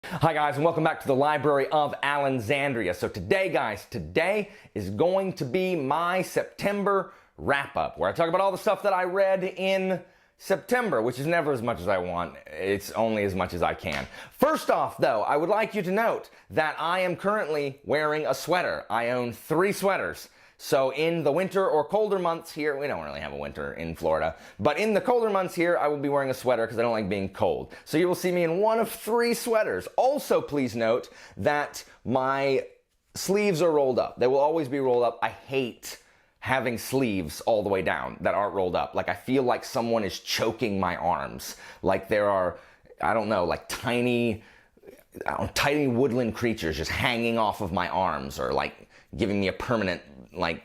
Hi guys, and welcome back to the Library of Alexandria. So today, guys, today is going to be my September wrap-up, where I talk about all the stuff that I read in September, which is never as much as I want. It's only as much as I can. First off, though, I would like you to note that I am currently wearing a sweater. I own 3 sweaters. So in the winter or colder months here, we don't really have a winter in Florida, but in the colder months here, I will be wearing a sweater because I don't like being cold. So you will see me in one of 3 sweaters. Also, please note that my sleeves are rolled up. They will always be rolled up. I hate having sleeves all the way down that aren't rolled up. Like, I feel like someone is choking my arms. Like there are, I don't know, like tiny woodland creatures just hanging off of my arms, or like giving me a permanent like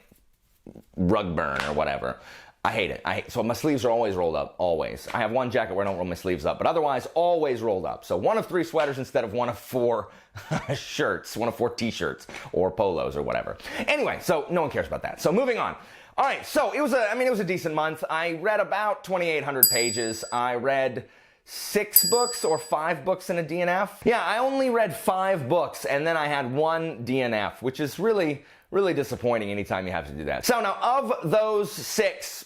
rug burn or whatever. I hate it. So my sleeves are always rolled up, always. I have one jacket where I don't roll my sleeves up, but otherwise always rolled up. So one of 3 sweaters instead of one of 4 shirts, one of 4 t-shirts or polos or whatever. Anyway, so no one cares about that. So moving on. All right, so it was a decent month. I read about 2,800 pages. I read 6 books or 5 books in a DNF. Yeah, I only read 5 books and then I had 1 DNF, which is really disappointing anytime you have to do that. So now, of those 6,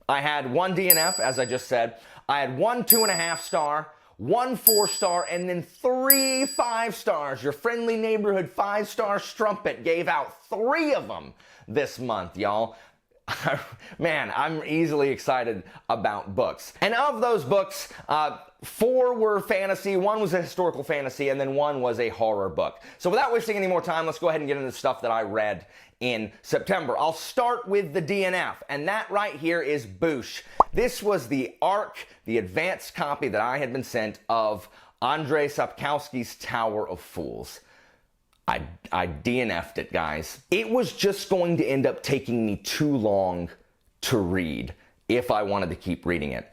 I had 1 DNF, as I just said. I had 1 2.5 star, 1 4 star, and then 3 5 stars. Your friendly neighborhood 5-star strumpet gave out 3 of them this month, y'all. Man, I'm easily excited about books. And of those books, 4 were fantasy, 1 was a historical fantasy, and then 1 was a horror book. So without wasting any more time, let's go ahead and get into the stuff that I read in September. I'll start with the DNF, and that right here is Boosh. This was the ARC, the advanced copy that I had been sent of Andrzej Sapkowski's Tower of Fools. I DNF'd it, guys. It was just going to end up taking me too long to read if I wanted to keep reading it.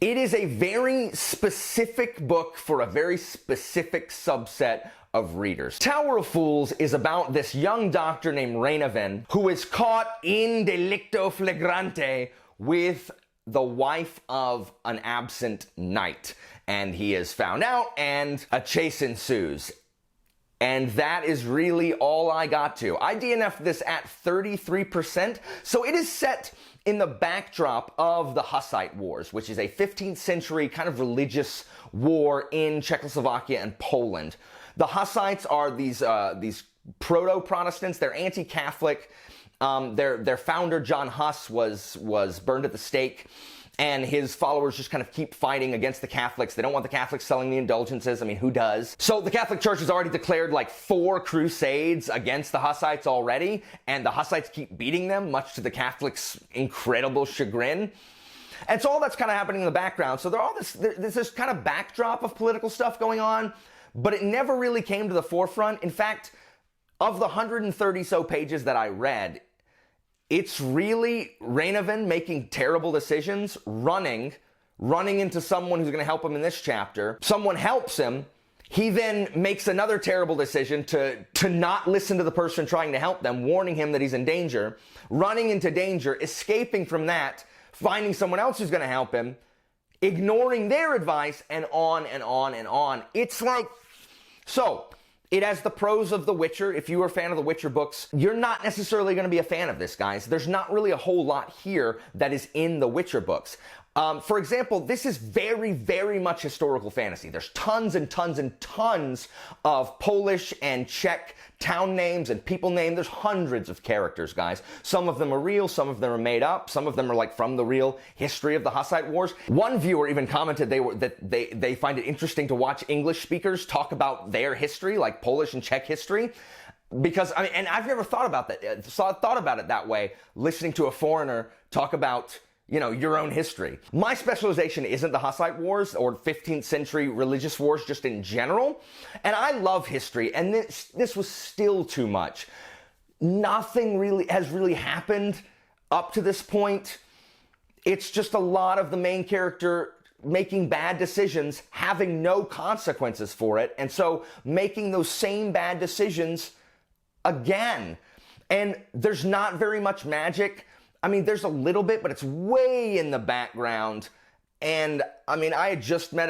It is a very specific book for a very specific subset of readers. Tower of Fools is about this young doctor named Rainoven who is caught in delicto flagrante with the wife of an absent knight. And he is found out and a chase ensues. And that is really all I got to. I DNF'd this at 33%, so it is set in the backdrop of the Hussite Wars, which is a 15th century kind of religious war in Czechoslovakia and Poland. The Hussites are these proto-Protestants. They're anti-Catholic. Their founder, John Huss, was burned at the stake. And his followers just kind of keep fighting against the Catholics. They don't want the Catholics selling the indulgences. I mean, who does? So the Catholic Church has already declared like 4 crusades against the Hussites already, and the Hussites keep beating them, much to the Catholics' incredible chagrin. And so all that's kind of happening in the background. So there's this kind of backdrop of political stuff going on, but it never really came to the forefront. In fact, of the 130 so pages that I read, it's really Rainoven making terrible decisions, running into someone who's going to help him in this chapter. Someone helps him. He then makes another terrible decision to not listen to the person trying to help them, warning him that he's in danger, running into danger, escaping from that, finding someone else who's going to help him, ignoring their advice, and on and on and on. It's like, so it has the prose of The Witcher. If you are a fan of the Witcher books, you're not necessarily going to be a fan of this, guys. There's not really a whole lot here that is in the Witcher books. For example, this is very, very much historical fantasy. There's tons and tons and tons of Polish and Czech town names and people names. There's hundreds of characters, guys. Some of them are real, some of them are made up, some of them are like from the real history of the Hussite Wars. One viewer even commented that they find it interesting to watch English speakers talk about their history, like Polish and Czech history. Because, I mean, and I've never thought about that, thought about it that way, listening to a foreigner talk about, you know, your own history. My specialization isn't the Hussite Wars or 15th century religious wars just in general. And I love history, and this was still too much. Nothing really has happened up to this point. It's just a lot of the main character making bad decisions, having no consequences for it, and so making those same bad decisions again. And there's not very much magic. I mean, there's a little bit, but it's way in the background. And I mean, I had just met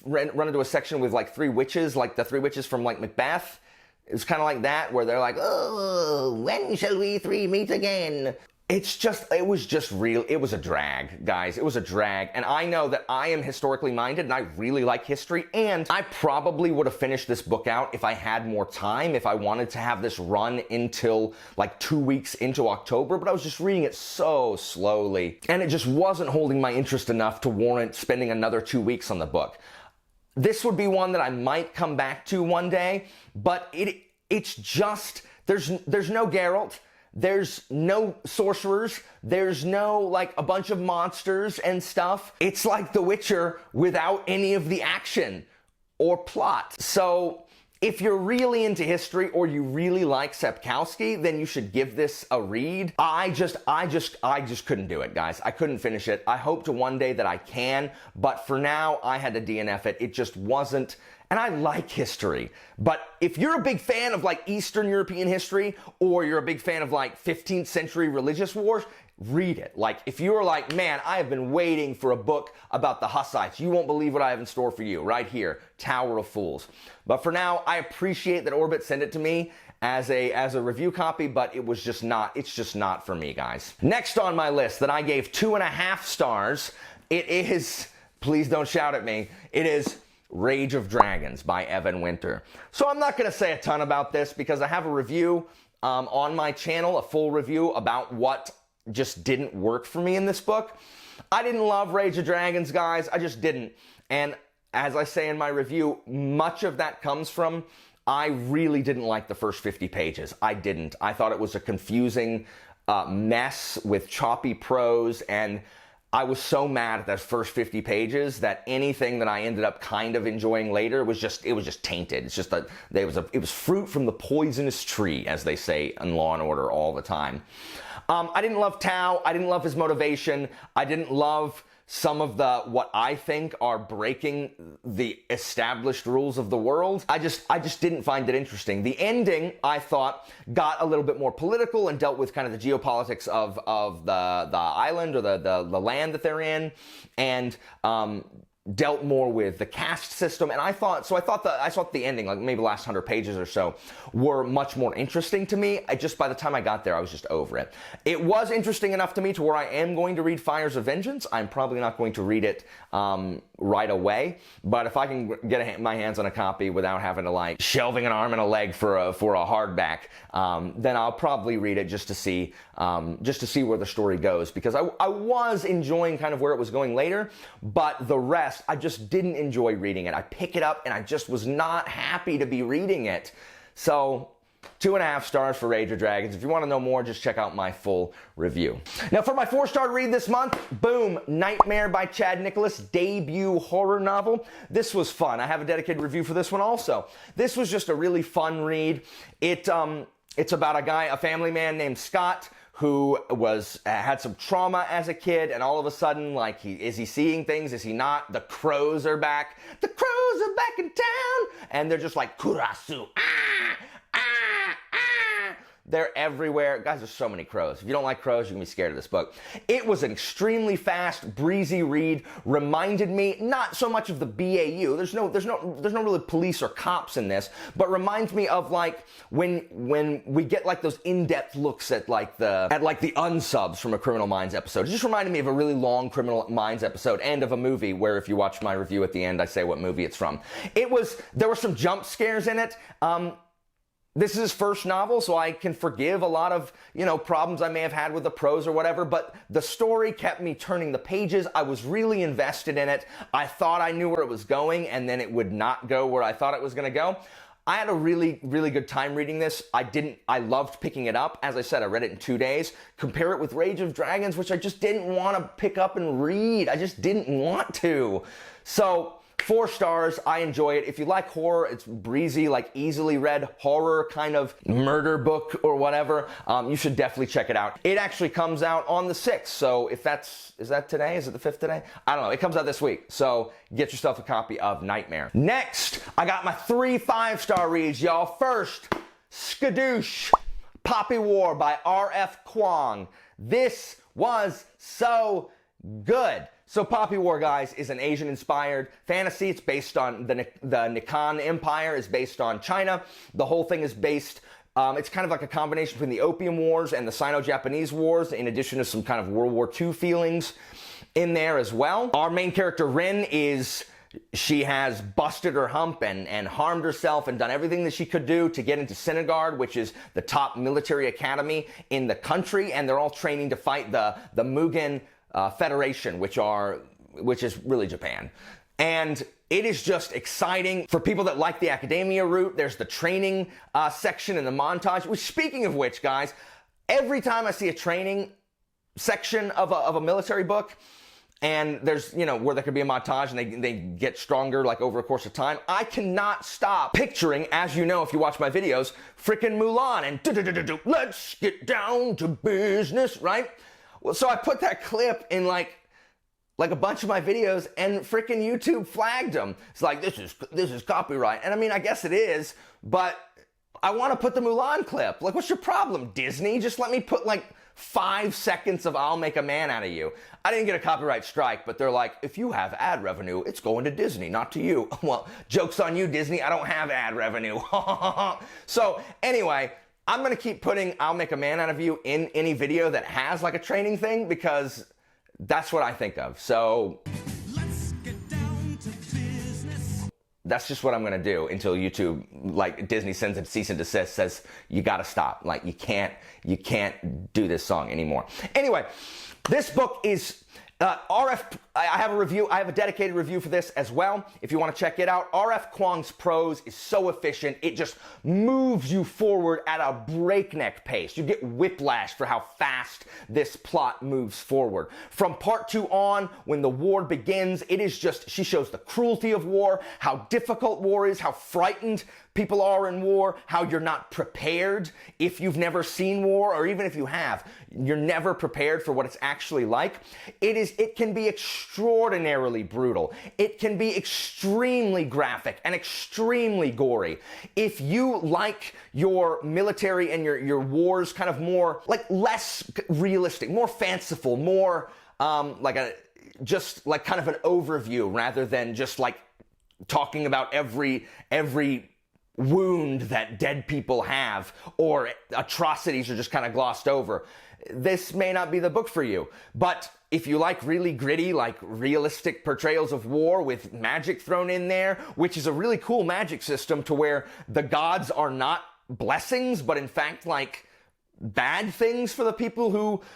run into a section with like three witches, like the three witches from like Macbeth. It was kind of like that, where they're like, oh, when shall we three meet again? It was just real. It was a drag, guys. It was a drag. And I know that I am historically minded and I really like history. And I probably would have finished this book out if I had more time, if I wanted to have this run until like 2 weeks into October. But I was just reading it so slowly. And it just wasn't holding my interest enough to warrant spending another 2 weeks on the book. This would be one that I might come back to one day. But it's just, there's no Geralt. There's no sorcerers. There's no, like, a bunch of monsters and stuff. It's like The Witcher without any of the action or plot. So if you're really into history or you really like Sapkowski, then you should give this a read. I just couldn't do it, guys. I couldn't finish it. I hope to one day that I can, but for now, I had to DNF it. It just wasn't. And I like history, but if you're a big fan of like Eastern European history, or you're a big fan of like 15th century religious wars, read it. Like, if you're like, man, I have been waiting for a book about the Hussites, you won't believe what I have in store for you, right here, Tower of Fools. But for now, I appreciate that Orbit sent it to me as a review copy, but it's just not for me, guys. Next on my list that I gave 2.5 stars, it is, please don't shout at me, it is Rage of Dragons by Evan Winter. So I'm not going to say a ton about this because I have a review on my channel, a full review about what just didn't work for me in this book. I didn't love Rage of Dragons, guys. I just didn't. And as I say in my review, much of that comes from I really didn't like the first 50 pages. I didn't. I thought it was a confusing mess with choppy prose, and I was so mad at those first 50 pages that anything that I ended up kind of enjoying later was just tainted. It's just that it was fruit from the poisonous tree, as they say in Law and Order all the time. I didn't love Tao. I didn't love his motivation. I didn't love some of what I think are breaking the established rules of the world. I just didn't find it interesting. The ending, I thought, got a little bit more political and dealt with kind of the geopolitics of the island or the land that they're in, and dealt more with the caste system. And I thought the ending, like maybe the last 100 pages or so, were much more interesting to me. By the time I got there, I was just over it. It was interesting enough to me to where I am going to read Fires of Vengeance. I'm probably not going to read it right away, but if I can get my hands on a copy without having to like shelving an arm and a leg for a hardback, then I'll probably read it just to see where the story goes, because I was enjoying kind of where it was going later, but the rest, I just didn't enjoy reading it. I pick it up and I just was not happy to be reading it. So 2.5 stars for Rage of Dragons. If you want to know more, just check out my full review. Now for my 4-star read this month, boom, Nightmare by Chad Nicholas, debut horror novel. This was fun. I have a dedicated review for this one also. This was just a really fun read. It's about a family man named Scott, who had some trauma as a kid, and all of a sudden, like, is he seeing things? Is he not? The crows are back. The crows are back in town, and they're just like, Kurasu, ah, ah, ah. They're everywhere. Guys, there's so many crows. If you don't like crows, you're gonna be scared of this book. It was an extremely fast, breezy read. Reminded me not so much of the BAU. There's no really police or cops in this, but reminds me of like when we get like those in-depth looks at like the unsubs from a Criminal Minds episode. It just reminded me of a really long Criminal Minds episode and of a movie where, if you watch my review at the end, I say what movie it's from. There were some jump scares in it. This is his first novel, so I can forgive a lot of, problems I may have had with the prose or whatever, but the story kept me turning the pages. I was really invested in it. I thought I knew where it was going, and then it would not go where I thought it was going to go. I had a really, really good time reading this. I loved picking it up. As I said, I read it in 2 days. Compare it with Rage of Dragons, which I just didn't want to pick up and read. I just didn't want to. So 4 stars. I enjoy it. If you like horror, it's breezy, like easily read horror kind of murder book or whatever, you should definitely check it out. It actually comes out on the 6th. So is that today? Is it the 5th today? I don't know. It comes out this week. So get yourself a copy of Nightmare. Next, I got my 3 5-star reads, y'all. First, Skadoosh, Poppy War by R.F. Kuang. This was so good. So Poppy War, guys, is an Asian-inspired fantasy. It's based on the Nikon Empire is based on China. The whole thing is based, it's kind of like a combination between the Opium Wars and the Sino-Japanese Wars, in addition to some kind of World War II feelings in there as well. Our main character, Rin, she has busted her hump and harmed herself and done everything that she could do to get into Sinigard, which is the top military academy in the country, and they're all training to fight the Mugen Federation, which is really Japan. And it is just exciting for people that like the academia route. There's the training section and the montage. Which, speaking of which, guys, every time I see a training section of a military book, and there's, where there could be a montage and they get stronger like over a course of time, I cannot stop picturing, as you know if you watch my videos, frickin' Mulan and let's get down to business, right? Well, so I put that clip in like a bunch of my videos, and frickin' YouTube flagged them. It's like, this is copyright. And I mean, I guess it is, but I want to put the Mulan clip. Like, what's your problem, Disney? Just let me put like 5 seconds of I'll Make a Man Out of You. I didn't get a copyright strike, but they're like, if you have ad revenue, it's going to Disney, not to you. Well, joke's on you, Disney. I don't have ad revenue. So anyway, I'm going to keep putting I'll Make a Man Out of You in any video that has like a training thing, because that's what I think of. So let's get down to business. That's just what I'm going to do until YouTube, like Disney sends a cease and desist, says you got to stop. Like you can't do this song anymore. Anyway, this book is RF, I have a review, I have a dedicated review for this as well, if you want to check it out. R.F. Kuang's prose is so efficient, it just moves you forward at a breakneck pace. You get whiplash for how fast this plot moves forward. From part 2 on, when the war begins, it is just, she shows the cruelty of war, how difficult war is, how frightened people are in war, how you're not prepared if you've never seen war, or even if you have, you're never prepared for what it's actually like. It can be extraordinarily brutal. It can be extremely graphic and extremely gory. If you like your military and your wars kind of more, like less realistic, more fanciful, more just like kind of an overview rather than just like talking about every wound that dead people have, or atrocities are just kind of glossed over, this may not be the book for you. But if you like really gritty, like realistic portrayals of war with magic thrown in there, which is a really cool magic system to where the gods are not blessings, but in fact like bad things for the people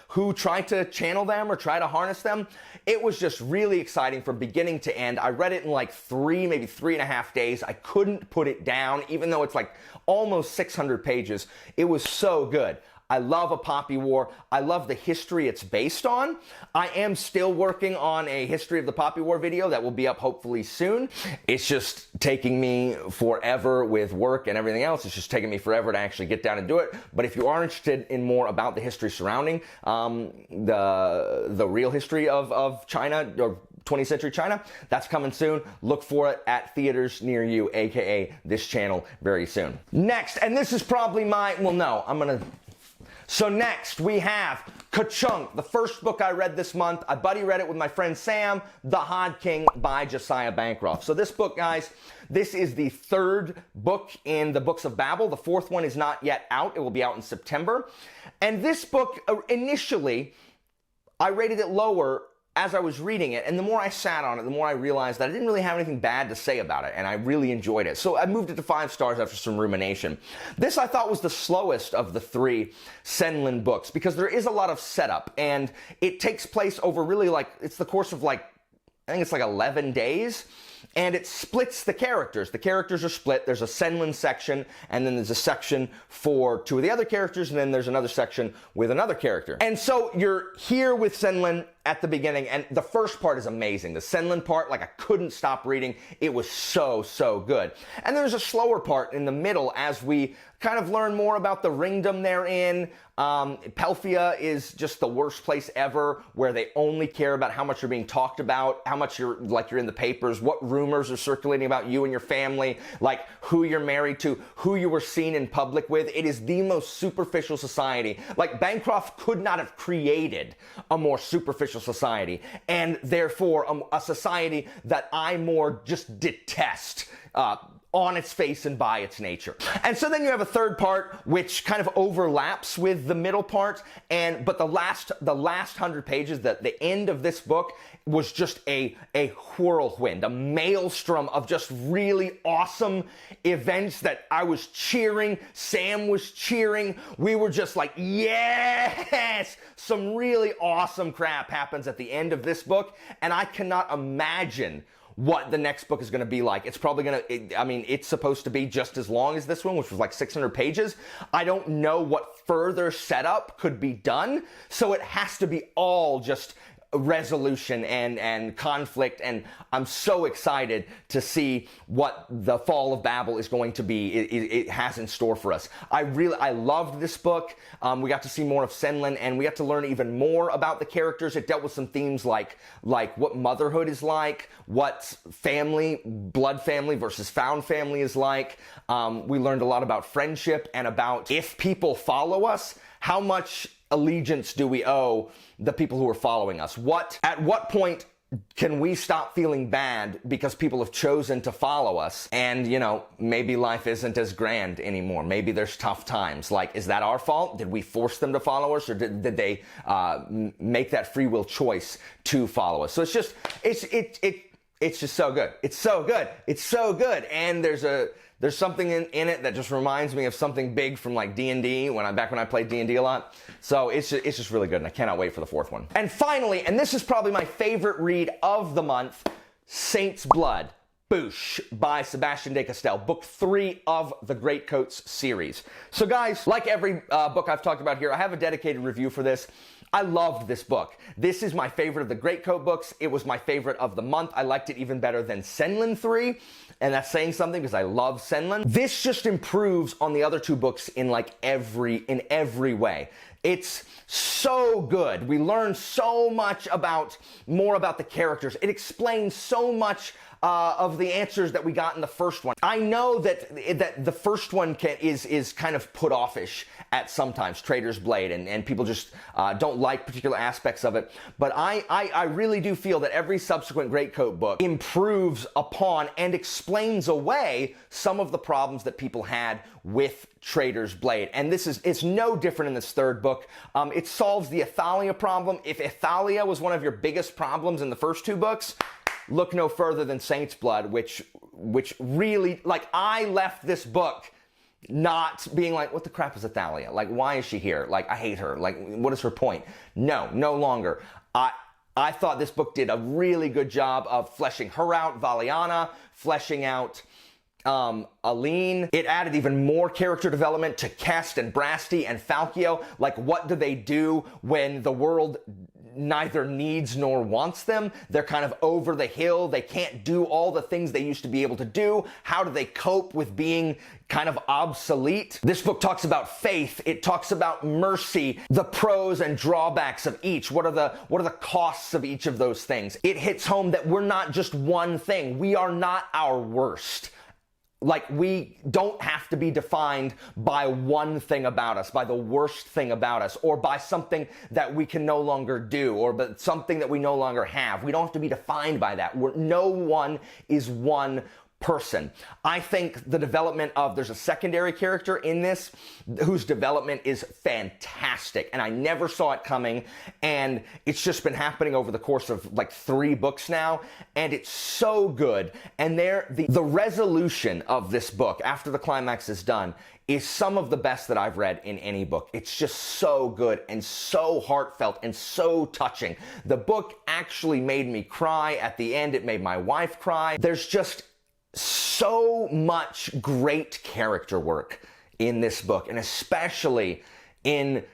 who try to channel them or try to harness them. It was just really exciting from beginning to end. I read it in like 3, maybe 3.5 days. I couldn't put it down, even though it's like almost 600 pages. It was so good. I love A Poppy War. I love the history it's based on. I am still working on a history of the Poppy War video that will be up hopefully soon. It's just taking me forever with work and everything else. It's just taking me forever to actually get down and do it. But if you are interested in more about the history surrounding the real history of China, or 20th century China, that's coming soon. Look for it at theaters near you, aka this channel, very soon. Next, and this is probably So next we have Kachang, the first book I read this month. I buddy read it with my friend Sam, The Hod King by Josiah Bancroft. So this book, guys, this is the 3rd book in the Books of Babel. The 4th one is not yet out. It will be out in September. And this book, initially, I rated it lower as I was reading it, and the more I sat on it, the more I realized that I didn't really have anything bad to say about it, and I really enjoyed it. So I moved it to 5 stars after some rumination. This I thought was the slowest of the 3 Senlin books, because there is a lot of setup, and it takes place over really it's the course of I think it's 11 days. And it splits the characters. The characters are split. There's a Senlin section, and then there's a section for 2 of the other characters, and then there's another section with another character. And so you're here with Senlin at the beginning, and the first part is amazing. The Senlin part, I couldn't stop reading. It was so good. And there's a slower part in the middle as we kind of learn more about the ringdom they're in. Pelphia is just the worst place ever, where they only care about how much you're being talked about, how much you're in the papers, what rumors are circulating about you and your family, who you're married to, who you were seen in public with. It is the most superficial society. Bancroft could not have created a more superficial superficial society, and therefore a society that I more just detest. On its face and by its nature. And so then you have a third part which kind of overlaps with the middle part, but the last 100 pages, the end of this book was just a whirlwind, a maelstrom of just really awesome events that I was cheering, Sam was cheering, we were just like, yes! Some really awesome crap happens at the end of this book, and I cannot imagine what the next book is going to be like. It's probably going to, it's supposed to be just as long as this one, which was like 600 pages. I don't know what further setup could be done, so it has to be all just resolution and conflict, and I'm so excited to see what the Fall of Babel is going to be. It has in store for us. I loved this book. We got to see more of Senlin, and we got to learn even more about the characters. It dealt with some themes like what motherhood is like, what family, blood family versus found family is like. We learned a lot about friendship and about if people follow us, how much allegiance do we owe the people who are following us? At what point can we stop feeling bad because people have chosen to follow us? And, maybe life isn't as grand anymore. Maybe there's tough times. Like, is that our fault? Did we force them to follow us, or did they make that free will choice to follow us? So it's just so good. It's so good. It's so good. And there's something in it that just reminds me of something big from like D&D back when I played D&D a lot. So it's just really good, and I cannot wait for the fourth one. And finally, and this is probably my favorite read of the month, Saint's Blood, Boosh by Sebastian de Castell, book 3 of the Greatcoats series. So guys, like every book I've talked about here, I have a dedicated review for this. I loved this book. This is my favorite of the Greatcoat books. It was my favorite of the month. I liked it even better than Senlin 3, and that's saying something because I love Senlin. This just improves on the other two books in every way. It's so good. We learn so much more about the characters. It explains so much of the answers that we got in the first one. I know that the first one is kind of put offish at sometimes, Traitor's Blade, and people just don't like particular aspects of it. But I really do feel that every subsequent Greatcoat book improves upon and explains away some of the problems that people had with Traitor's Blade. And it's no different in this third book. It solves the Athalia problem. If Athalia was one of your biggest problems in the first two books, look no further than Saint's Blood, which really, I left this book not being like, what the crap is Athalia? Like, why is she here? Like, I hate her. Like, what is her point? No longer. I thought this book did a really good job of fleshing her out, Valiana, fleshing out Aline. It added even more character development to Kest and Brasti and Falkio. Like, what do they do when the world neither needs nor wants them? They're kind of over the hill. They can't do all the things they used to be able to do. How do they cope with being kind of obsolete? This book talks about faith. It talks about mercy, the pros and drawbacks of each. What are the costs of each of those things? It hits home that we're not just one thing. We are not our worst. Like, we don't have to be defined by one thing about us, by the worst thing about us, or by something that we can no longer do, or by something that we no longer have. We don't have to be defined by that. No one is one person. I think the development there's a secondary character in this whose development is fantastic, and I never saw it coming, and it's just been happening over the course of 3 books now, and it's so good. And the resolution of this book after the climax is done is some of the best that I've read in any book. It's just so good and so heartfelt and so touching. The book actually made me cry at the end. It made my wife cry. There's just so much great character work in this book, and especially in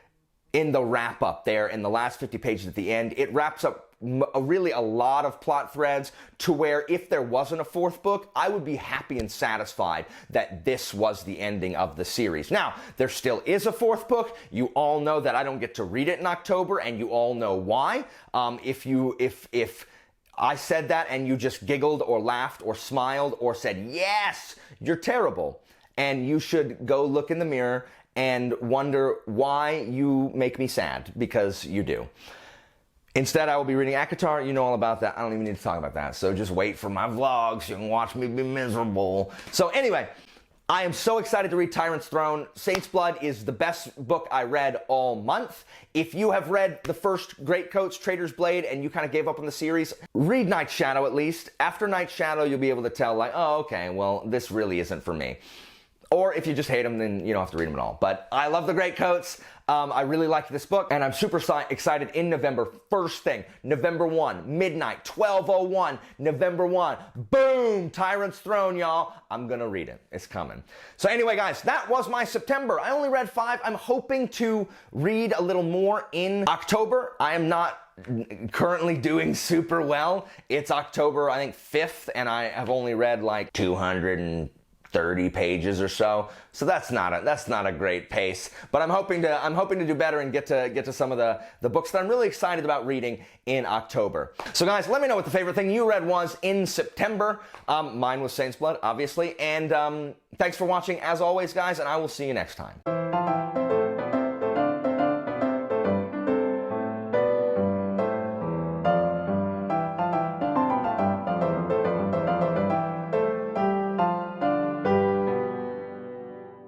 the wrap up there in the last 50 pages at the end. It wraps up really a lot of plot threads to where if there wasn't a fourth book, I would be happy and satisfied that this was the ending of the series. Now, there still is a fourth book. You all know that I don't get to read it in October, and you all know why. If I said that and you just giggled or laughed or smiled or said, yes, you're terrible, and you should go look in the mirror and wonder why you make me sad, because you do. Instead, I will be reading ACOTAR. You know all about that. I don't even need to talk about that. So just wait for my vlogs. You can watch me be miserable. So anyway, I am so excited to read Tyrant's Throne. Saint's Blood is the best book I read all month. If you have read the first Greatcoats, Traitor's Blade, and you kind of gave up on the series, read Night Shadow at least. After Night Shadow, you'll be able to tell, like, oh, okay, well, this really isn't for me. Or if you just hate them, then you don't have to read them at all. But I love the Greatcoats. I really like this book, and I'm super excited in November. First thing, November 1, midnight, 12:01, November 1. Boom! Tyrant's Throne, y'all. I'm gonna read it. It's coming. So anyway, guys, that was my September. I only read 5. I'm hoping to read a little more in October. I am not currently doing super well. It's October, I think, 5th, and I have only read like 230 pages or so. So that's not a great pace. But I'm hoping to do better and get to some of the books that I'm really excited about reading in October. So guys, let me know what the favorite thing you read was in September. Mine was Saint's Blood, obviously. And thanks for watching as always, guys, and I will see you next time.